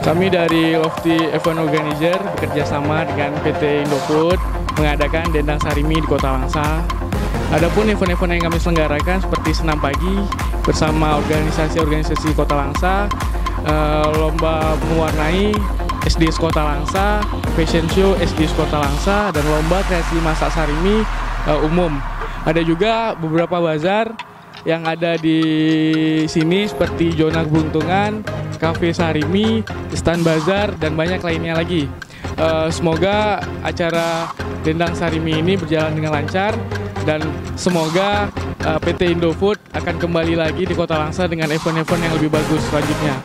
Kami dari Lofty Event Organizer bekerja sama dengan PT Indofood mengadakan Dendang Sarimi di Kota Langsa. Adapun event-event yang kami selenggarakan seperti senam pagi bersama organisasi-organisasi Kota Langsa, lomba mewarnai SDS Kota Langsa, fashion show SDS Kota Langsa, dan lomba kreasi masak sarimi umum. Ada juga beberapa bazar yang ada di sini seperti Zona Keberuntungan, Cafe Sarimi, Stand Bazar, dan banyak lainnya lagi. Semoga acara Dendang Sarimi ini berjalan dengan lancar dan semoga PT Indofood akan kembali lagi di Kota Langsa dengan event-event yang lebih bagus selanjutnya.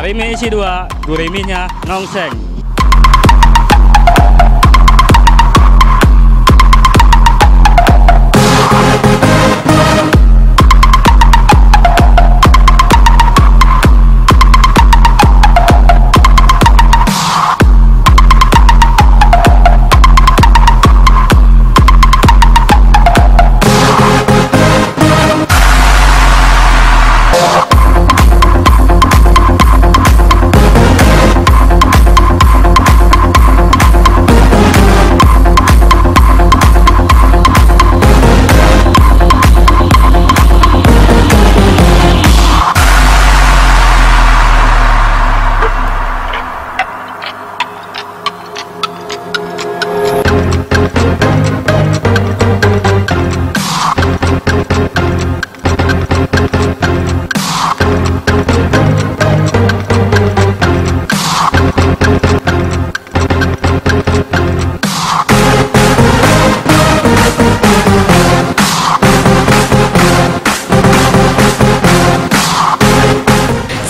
Sarimi isi 2, guriminya nongseng.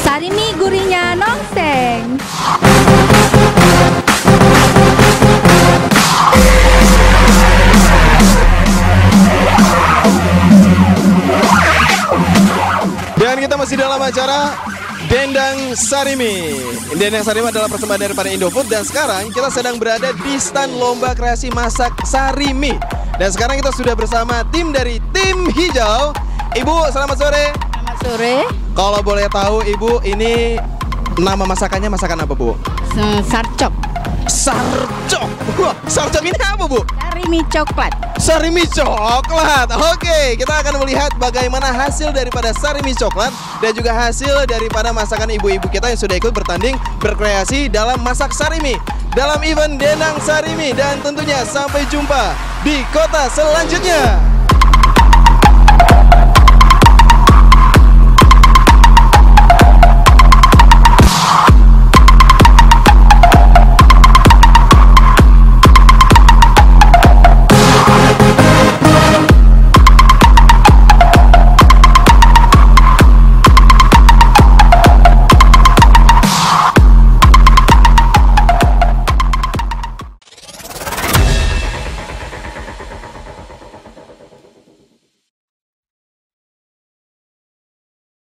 Sarimi gurihnya nongseng. Dan kita masih dalam acara Dendang Sarimi. Dendang Sarimi adalah persembahan daripada Indofood dan sekarang kita sedang berada di stand lomba kreasi masak sarimi. Dan sekarang kita sudah bersama tim dari tim hijau. Ibu, selamat sore. Selamat sore. Kalau boleh tahu Ibu, ini nama masakannya masakan apa, Bu? Sarcok. Sarcok. Wah, sarcok ini apa, Bu? Sarimi coklat. Sarimi coklat. Oke, kita akan melihat bagaimana hasil daripada sarimi coklat dan juga hasil daripada masakan ibu-ibu kita yang sudah ikut bertanding berkreasi dalam masak sarimi dalam event Dendang Sarimi. Dan tentunya sampai jumpa di kota selanjutnya.